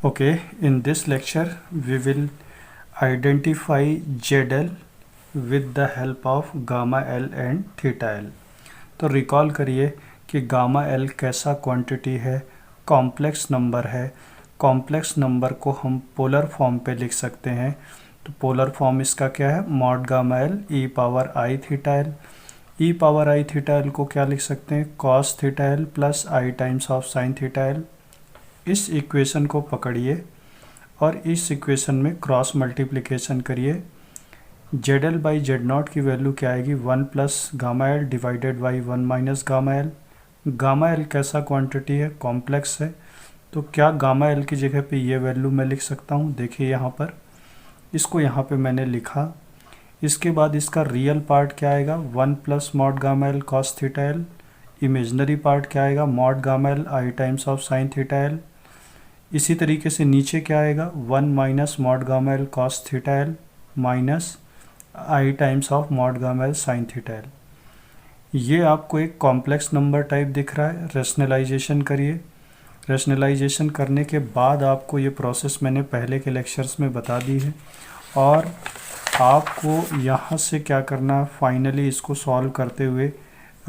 Okay, in this lecture we will identify ZL with the help of gamma L and theta L। तो recall करिए कि gamma L कैसा quantity है, complex number है। Complex number को हम polar form पे लिख सकते हैं। तो पोलर फॉर्म इसका क्या है, mod gamma L e power i theta L. E power i theta L को क्या लिख सकते हैं, cos theta L plus i times of sine theta L. इस इक्वेशन को पकड़िए और इस इक्वेशन में क्रॉस मल्टीप्लिकेशन करिए। Z L by Z not की वैल्यू क्या आएगी, 1 plus gamma L divided by 1 minus gamma L. Gamma L कैसा क्वांटिटी है, कॉम्प्लेक्स है। तो क्या गामा एल की जगह पे ये वैल्यू मैं लिख सकता हूँ, देखिए यहाँ पर इसको यहाँ पे मैंने लिखा। इसके बाद इसका रियल पार्ट क्या आएगा, 1 plus mod gamma L cos theta L. Imaginary part क्या आएगा, mod gamma L I times of sine theta L. इसी तरीके से नीचे क्या आएगा, 1 minus mod gamma L cos theta L minus I times of mod gamma L sine theta L. ये आपको एक कॉम्प्लेक्स नंबर टाइप दिख रहा है। रैशनलाइजेशन करिए। रैशनलाइजेशन करने के बाद आपको ये प्रोसेस मैंने पहले के लेक्चर्स में बता दी है और आपको यहाँ से क्या करना, फाइनली इसको सॉल्व करते हुए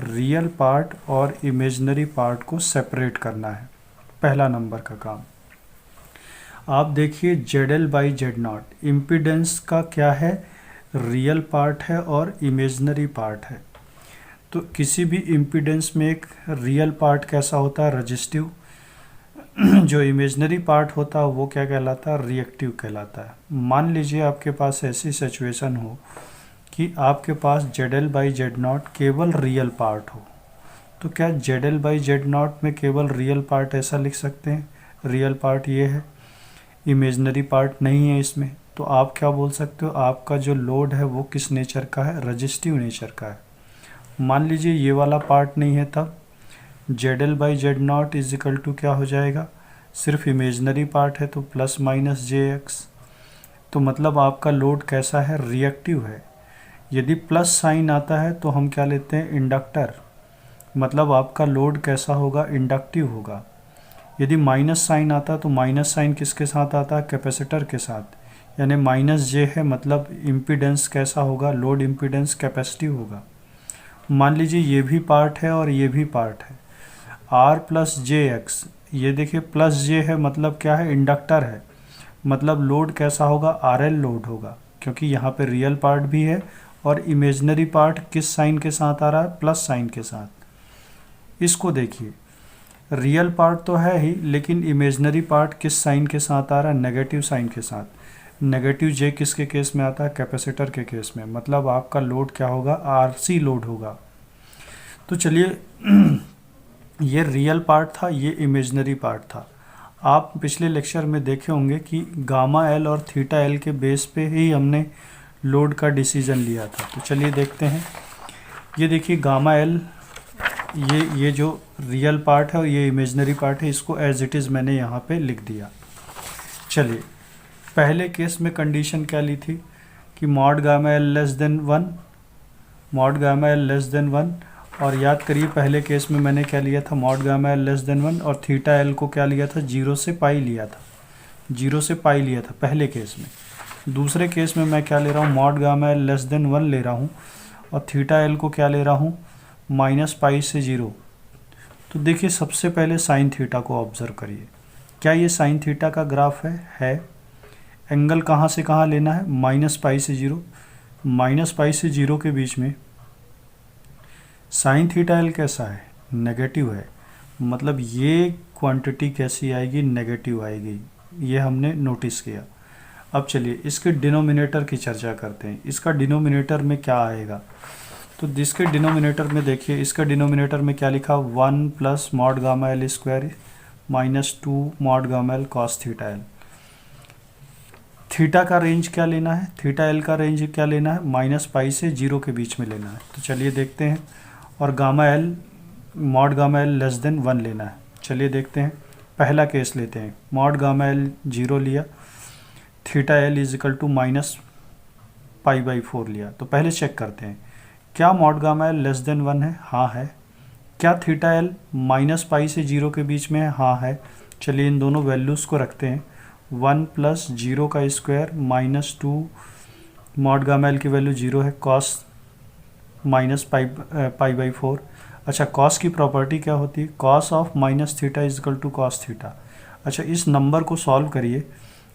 रियल पार्ट और इमेजनरी पार्ट को सेपरेट करना है, पहला नंबर का काम। आप देखिए Z L by Z not impedance का क्या है, रियल पार्ट है और इमेजनरी पार्ट है। तो किसी भी इम्पीडेंस में एक रियल पार्ट कैसा होता है, रजिस्टिव। जो इमेजनरी पार्ट होता है वो क्या कहलाता है, रिएक्टिव कहलाता है। मान लीजिए आपके पास ऐसी सिचुएशन हो कि आपके पास Z L by Z not केवल रियल पार्ट हो, तो क्या Z L by Z not में केवल रियल पार्ट ऐसा लिख सकते हैं, रियल पार्ट ये है, इमेजनरी पार्ट नहीं है इसमें। तो आप क्या बोल सकते हो, आपका जो लोड है वो किस नेचर का है, रजिस्टिव नेचर का है। मान लीजिए ये वाला पार्ट नहीं है, तब Z L by Z naught is equal to क्या हो जाएगा, सिर्फ इमेजनरी पार्ट है तो प्लस माइनस जे एक्स। तो मतलब आपका लोड कैसा है, रिएक्टिव है। यदि प्लस साइन आता है तो हम क्या लेते हैं, इंडक्टर। मतलब आपका लोड कैसा होगा, इंडक्टिव होगा। यदि माइनस साइन आता तो माइनस साइन किसके साथ आता है, कैपेसिटर के साथ। यानी माइनस जे है मतलब इम्पीडेंस कैसा होगा, लोड इम्पीडेंस कैपेसिटिव होगा। मान लीजिए ये भी पार्ट है और ये भी पार्ट है, आर प्लस जे एक्स। ये देखिए प्लस जे है मतलब क्या है, इंडक्टर है। मतलब लोड कैसा होगा, आर एल लोड होगा, क्योंकि यहाँ पे रियल पार्ट भी है और इमेजनरी पार्ट किस साइन के साथ आ रहा है, प्लस साइन के साथ। इसको देखिए, रियल पार्ट तो है ही लेकिन इमेजनरी पार्ट किस साइन के साथ आ रहा है, नेगेटिव साइन के साथ। नेगेटिव जे किसके केस में आता है, कैपेसिटर के केस में। मतलब आपका लोड क्या होगा, आरसी लोड होगा। तो चलिए ये रियल पार्ट था, ये इमेजनरी पार्ट था। आप पिछले लेक्चर में देखे होंगे कि गामा एल और थीटा एल के बेस पे ही हमने लोड का डिसीजन लिया था। तो चलिए देखते हैं। ये देखिए गामा एल, ये जो रियल पार्ट है और ये इमेजनरी पार्ट है, इसको एज इट इज़ मैंने यहाँ पे लिख दिया। चलिए पहले केस में कंडीशन क्या ली थी कि mod gamma L less than 1, mod gamma L less than 1। और याद करिए पहले केस में मैंने क्या लिया था, mod gamma L less than 1 और थीटा एल को क्या लिया था, 0 से पाई लिया था। 0 से पाई लिया था पहले केस में। दूसरे केस में मैं क्या ले रहा हूँ, mod gamma L less than 1 ले रहा हूँ और थीटा एल को क्या ले रहा हूँ, माइनस पाई से 0। तो देखिए सबसे पहले साइन थीटा को ऑब्जर्व करिए। क्या ये साइन थीटा का ग्राफ है। एंगल कहाँ से कहाँ लेना है, माइनस पाई से 0। माइनस पाई से 0 के बीच में साइन थीटा एल कैसा है, नेगेटिव है। मतलब ये क्वांटिटी कैसी आएगी, नेगेटिव आएगी। ये हमने नोटिस किया। अब चलिए इसके डिनोमिनेटर की चर्चा करते हैं। इसका डिनोमिनेटर में क्या आएगा, तो जिसके डिनोमिनेटर में देखिए, इसका डिनोमिनेटर में क्या लिखा, 1 plus mod gamma L square minus 2 mod gamma L cos theta L. Theta का रेंज क्या लेना है, थीटा एल का रेंज क्या लेना है, माइनस पाई से 0 के बीच में लेना है। तो चलिए देखते हैं। और gamma L, mod gamma L less than 1 लेना है। चलिए देखते हैं। पहला केस लेते हैं, मॉड गामा एल 0 लिया, theta L is equal to minus pi by 4 लिया। तो पहले चेक करते हैं, क्या mod gamma L less than 1 है, हाँ है। क्या थीटा एल माइनस पाई से 0 के बीच में है, हाँ है। चलिए इन दोनों वैल्यूज़ को रखते हैं 1 प्लस 0 का square minus 2 mod gamma L की वैल्यू 0 है, कॉस माइनस पाई बाई 4। अच्छा, कॉस की प्रॉपर्टी क्या होती है, cos of minus theta is equal to cos theta. अच्छा, इस नंबर को सॉल्व करिए,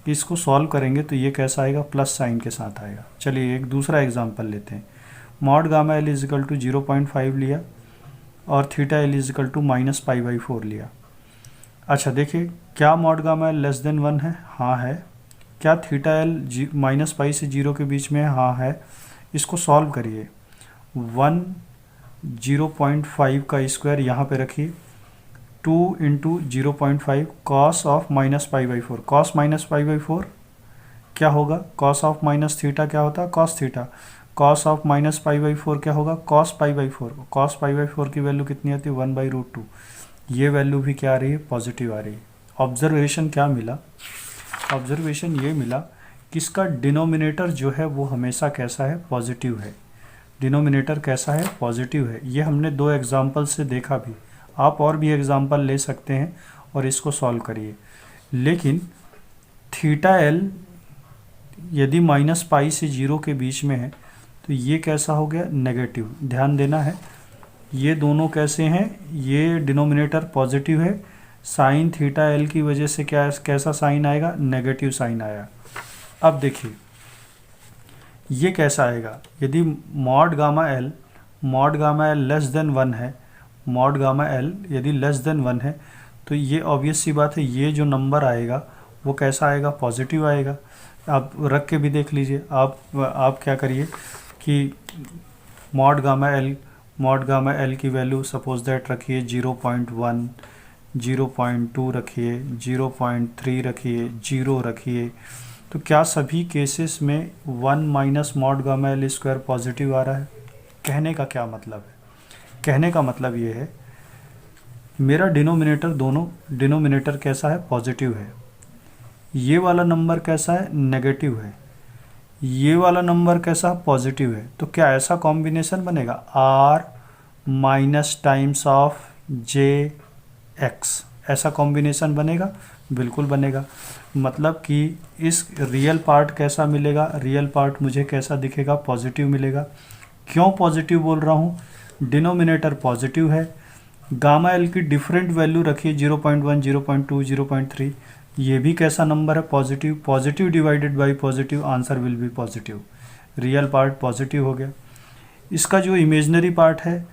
इसको सॉल्व करेंगे तो ये कैसा आएगा, प्लस साइन के साथ आएगा। चलिए एक दूसरा एग्जांपल लेते हैं। Mod gamma L is equal to 0.5 लिया और theta L is equal to minus pi by 4 लिया। अच्छा देखिए, क्या mod gamma L less than 1 है, हाँ है। क्या थीटा एल माइनस पाई से 0 के बीच में है, हाँ है। इसको सॉल्व करिए, 0.5 का स्क्वायर यहाँ पे रखिए, 2 into 0.5 cos of minus pi by 4, cos minus pi by 4 क्या होगा, कॉस ऑफ माइनस थीटा क्या होता है, cos theta. Cos of minus pi by 4 क्या होगा, cos pi by 4। Cos pi by 4 की वैल्यू कितनी आती है, 1/√2। ये वैल्यू भी क्या आ रही है, पॉजिटिव आ रही है। ऑब्जर्वेशन क्या मिला, ऑब्जर्वेशन ये मिला कि इसका डिनोमिनेटर जो है वो हमेशा कैसा है, पॉजिटिव है। डिनोमिनेटर कैसा है, पॉजिटिव है। ये हमने 2 एग्जाम्पल से देखा भी, आप और भी एग्जाम्पल ले सकते हैं और इसको सॉल्व करिए। लेकिन थीटा एल यदि माइनस पाई से 0 के बीच में है तो ये कैसा हो गया, नेगेटिव। ध्यान देना है, ये दोनों कैसे हैं, ये डिनोमिनेटर पॉजिटिव है, साइन थीटा एल की वजह से क्या कैसा साइन आएगा, नेगेटिव साइन आया। अब देखिए ये कैसा आएगा, यदि mod gamma L less than 1 है, मॉड गामा एल यदि लेस देन 1 है तो ये ऑब्वियस सी बात है, ये जो नंबर आएगा वो कैसा आएगा, पॉजिटिव आएगा। आप रख के भी देख लीजिए। आप क्या करिए कि मॉड गामा एल की वैल्यू सपोज दैट रखिए 0.1, 0.2 रखिए, 0.3 रखिए, 0 रखिए। तो क्या सभी केसेस में 1 minus mod gamma L square positive आ रहा है? कहने का क्या मतलब है, कहने का मतलब ये है मेरा डिनोमिनेटर, दोनों डिनोमिनेटर कैसा है, पॉजिटिव है। ये वाला नंबर कैसा है, नेगेटिव है। ये वाला नंबर कैसा, पॉजिटिव है। तो क्या ऐसा कॉम्बिनेशन बनेगा, R minus times of J X, ऐसा कॉम्बिनेशन बनेगा? बिल्कुल बनेगा। मतलब कि इस रियल पार्ट कैसा मिलेगा, रियल पार्ट मुझे कैसा दिखेगा, पॉजिटिव मिलेगा। क्यों पॉजिटिव बोल रहा हूँ, डिनोमिनेटर पॉजिटिव है। गामा एल की डिफरेंट वैल्यू रखिए 0.1, 0.2, 0.3, ये भी कैसा नंबर है, positive. Positive divided by positive, answer will be positive. Real part positive हो गया। इसका जो इमेजनरी पार्ट है,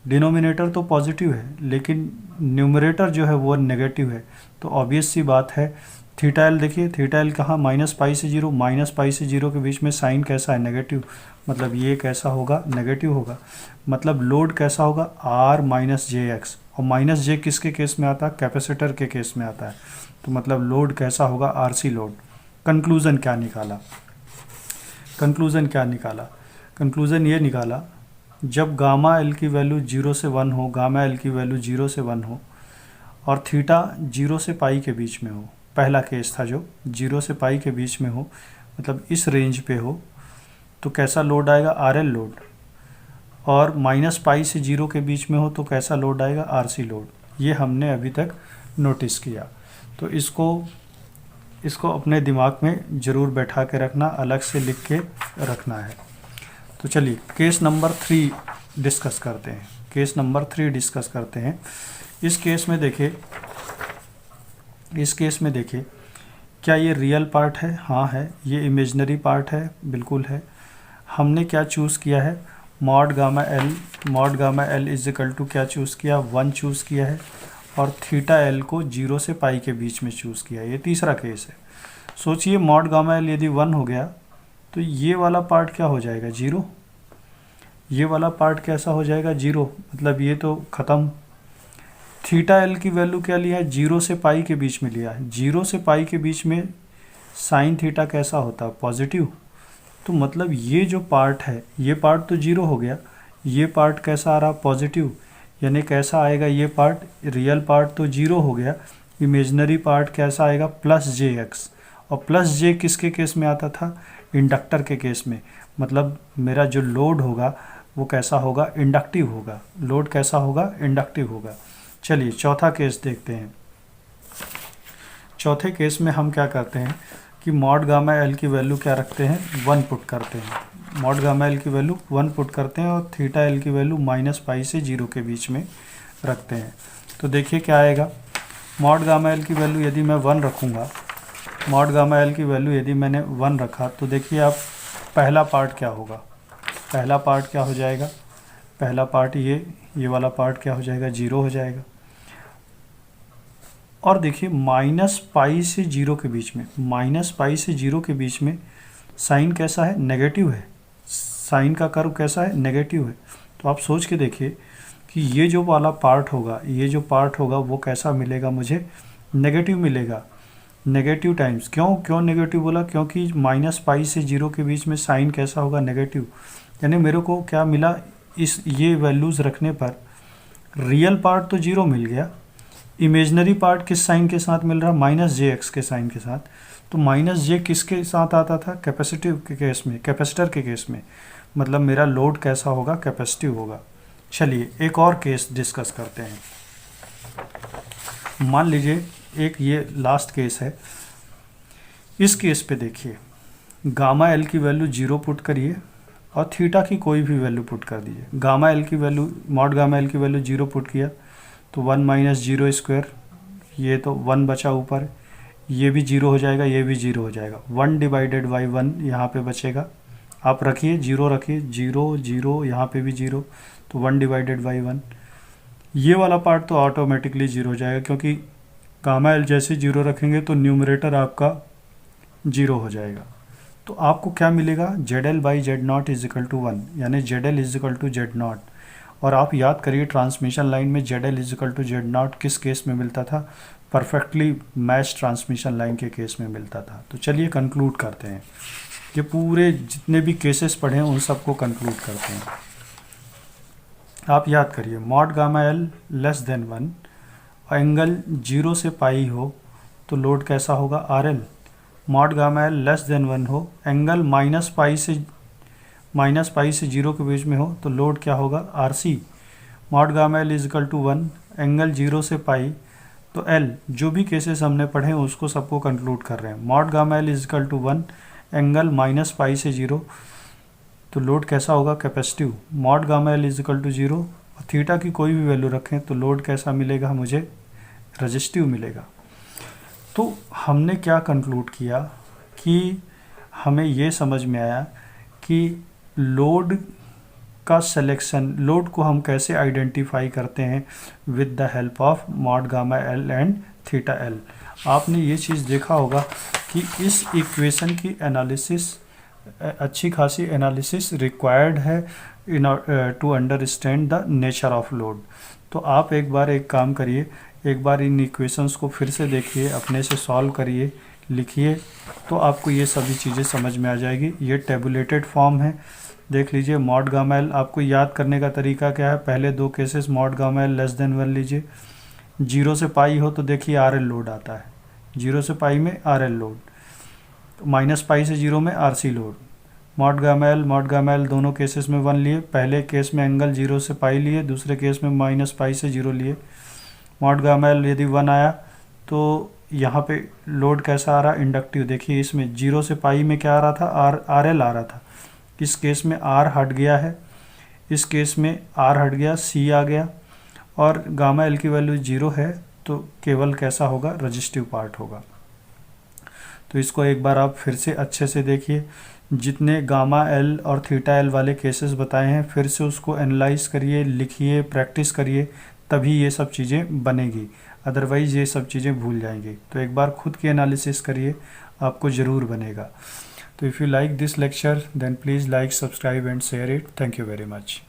डिनोमिनेटर तो पॉजिटिव है लेकिन न्यूमरेटर जो है वो नेगेटिव है। तो ऑब्वियस सी बात है, थीटा एल देखिए, थीटा एल कहाँ, माइनस पाई से 0, माइनस पाई से 0 के बीच में साइन कैसा है, नेगेटिव। मतलब ये कैसा होगा, नेगेटिव होगा। मतलब लोड कैसा होगा, आर माइनस जे एक्स। और माइनस जे किसके केस में आता है, कैपेसिटर के केस में आता है। तो मतलब लोड कैसा होगा, आरसी लोड। कंक्लूज़न क्या निकाला, कंक्लूज़न क्या निकाला, कंक्लूज़न ये निकाला, जब गामा एल की वैल्यू 0 से 1 हो, गामा एल की वैल्यू 0 से 1 हो और थीटा 0 से पाई के बीच में हो, पहला केस था जो 0 से पाई के बीच में हो, मतलब इस रेंज पे हो, तो कैसा लोड आएगा, आरएल लोड। और माइनस पाई से 0 के बीच में हो तो कैसा लोड आएगा, आरसी लोड। ये हमने अभी तक नोटिस किया। तो इसको अपने दिमाग में ज़रूर बैठा के रखना, अलग से लिख के रखना है। तो चलिए केस नंबर 3 डिस्कस करते हैं, केस नंबर 3 डिस्कस करते हैं। इस केस में देखिए, इस केस में देखिए, क्या ये रियल पार्ट है, हाँ है। ये इमेजनरी पार्ट है, बिल्कुल है। हमने क्या चूज़ किया है, mod gamma L is equal to क्या चूज़ किया, 1 चूज़ किया है। और थीटा एल को 0 से पाई के बीच में चूज़ किया। ये तीसरा केस है। सोचिए मॉड गामा एल यदि 1 हो गया तो ये वाला पार्ट क्या हो जाएगा, 0। ये वाला पार्ट कैसा हो जाएगा, 0। मतलब ये तो ख़त्म। थीटा एल की वैल्यू क्या लिया है, 0 से पाई के बीच में लिया है। 0 से पाई के बीच में साइन थीटा कैसा होता है, पॉजिटिव। तो मतलब ये जो पार्ट है, ये पार्ट तो 0 हो गया, ये पार्ट कैसा आ रहा, पॉजिटिव। यानी कैसा आएगा ये पार्ट, रियल पार्ट तो 0 हो गया, इमेजनरी पार्ट कैसा आएगा, प्लस जे एक्स। और प्लस जे किसके केस में आता था, इंडक्टर के केस में। मतलब मेरा जो लोड होगा वो कैसा होगा, इंडक्टिव होगा। लोड कैसा होगा, इंडक्टिव होगा। चलिए चौथा केस देखते हैं। चौथे केस में हम क्या करते हैं कि मॉड गामा एल की वैल्यू क्या रखते हैं, 1 पुट करते हैं। मॉड गामा एल की वैल्यू 1 पुट करते हैं और थीटा एल की वैल्यू -π से 0 के बीच में रखते हैं। तो देखिए क्या आएगा, मॉड गामा एल की वैल्यू यदि मैं 1 रखूँगा, मॉड गामा एल की वैल्यू यदि मैंने 1 रखा तो देखिए आप पहला पार्ट क्या होगा, पहला पार्ट क्या हो जाएगा, पहला पार्ट ये वाला पार्ट क्या हो जाएगा, 0 हो जाएगा। और देखिए -π से 0 के बीच में, -π से 0 के बीच में साइन कैसा है, नेगेटिव है। साइन का कर्व कैसा है, नेगेटिव है। तो आप सोच के देखिए कि ये जो वाला पार्ट होगा, ये जो पार्ट होगा वो कैसा मिलेगा, मुझे नेगेटिव मिलेगा, नेगेटिव टाइम्स। क्यों नेगेटिव बोला, क्योंकि -π से 0 के बीच में साइन कैसा होगा, नेगेटिव। यानी मेरे को क्या मिला, ये वैल्यूज़ रखने पर रियल पार्ट तो 0 मिल गया, इमेजनरी पार्ट किस साइन के साथ मिल रहा, -jx के साइन के साथ। तो -j किसके साथ आता था, कैपेसिटिव के केस में, कैपेसिटर के केस में, मतलब मेरा लोड कैसा होगा, कैपेसिटिव होगा। चलिए एक और केस डिस्कस करते हैं। मान लीजिए एक ये लास्ट केस है। इस केस पे देखिए गामा एल की वैल्यू 0 पुट करिए और थीटा की कोई भी वैल्यू पुट कर दीजिए। गामा एल की वैल्यू, मॉड गामा एल की वैल्यू 0 पुट किया तो 1 - 0 स्क्वायर, ये तो 1 बचा ऊपर, ये भी 0 हो जाएगा, ये भी 0 हो जाएगा। 1 डिवाइडेड बाई 1 यहाँ पे बचेगा, आप रखिए 0 रखिए, 0 0 यहाँ पे भी 0, तो 1 डिवाइडेड बाई 1। ये वाला पार्ट तो ऑटोमेटिकली 0 हो जाएगा, क्योंकि गामा एल जैसे 0 रखेंगे तो न्यूमरेटर आपका 0 हो जाएगा। तो आपको क्या मिलेगा, ZL/Z0 = 1, यानी ZL = Z0। और आप याद करिए ट्रांसमिशन लाइन में ZL = Z0 किस केस में मिलता था, परफेक्टली मैच ट्रांसमिशन लाइन के केस में मिलता था। तो चलिए कंक्लूड करते हैं, ये पूरे जितने भी केसेस पढ़े हैं उन सबको कंक्लूड करते हैं। आप याद करिए, मॉड गामा एल <1 एंगल 0 से π हो तो लोड कैसा होगा, RL। मॉड गामा एल <1 हो, एंगल -π से 0 के बीच में हो तो लोड क्या होगा, RC। Mod gamma L = 1, angle 0 से π, तो L। जो भी केसेस हमने पढ़े हैं उसको सबको कंक्लूड कर रहे हैं। मॉड गामा एल = 1, एंगल -π से 0, तो लोड कैसा होगा, कैपेसिटिव। मॉड गामा एल = 0 और थीटा की कोई भी वैल्यू रखें तो लोड कैसा मिलेगा, मुझे रेजिस्टिव मिलेगा। तो हमने क्या कंक्लूड किया कि हमें ये समझ में आया कि लोड का सिलेक्शन, लोड को हम कैसे आइडेंटिफाई करते हैं with the help of mod gamma L and theta L. आपने ये चीज़ देखा होगा कि इस इक्वेशन की एनालिसिस, अच्छी खासी एनालिसिस रिक्वायर्ड है in to understand the nature of load. तो आप एक बार एक काम करिए, एक बार इन इक्वेशंस को फिर से देखिए, अपने से सॉल्व करिए, लिखिए, तो आपको ये सभी चीज़ें समझ में आ जाएगी। ये टेबुलेटेड फॉर्म है, देख लीजिए। मॉड गामा एल आपको याद करने का तरीका क्या है, पहले दो केसेस मॉड गामा एल <1 लीजिए, 0 से π हो तो देखिए RL लोड आता है, 0 से π में RL लोड, -π से 0 में RC load. Mod gamma L दोनों केसेस में 1 लिए, पहले केस में एंगल 0 से π लिए, दूसरे केस में -π से 0 लिए। मॉड गामा एल यदि 1 आया तो यहाँ पे लोड कैसा आ रहा, इंडक्टिव। देखिए इसमें 0 से π में क्या आ रहा था, RL आ रहा था। इस केस में R हट गया है, इस केस में R हट गया, C आ गया, और गामा एल की वैल्यू 0 है तो केवल कैसा होगा, रेजिस्टिव पार्ट होगा। तो इसको एक बार आप फिर से अच्छे से देखिए, जितने गामा एल और थीटा एल वाले केसेस बताए हैं फिर से उसको एनालाइज करिए, लिखिए, प्रैक्टिस करिए, तभी ये सब चीज़ें बनेगी, अदरवाइज़ ये सब चीज़ें भूल जाएंगी। तो एक बार खुद की एनालिसिस करिए, आपको ज़रूर बनेगा। तो if you like this lecture then please like, subscribe and share it. Thank you very much.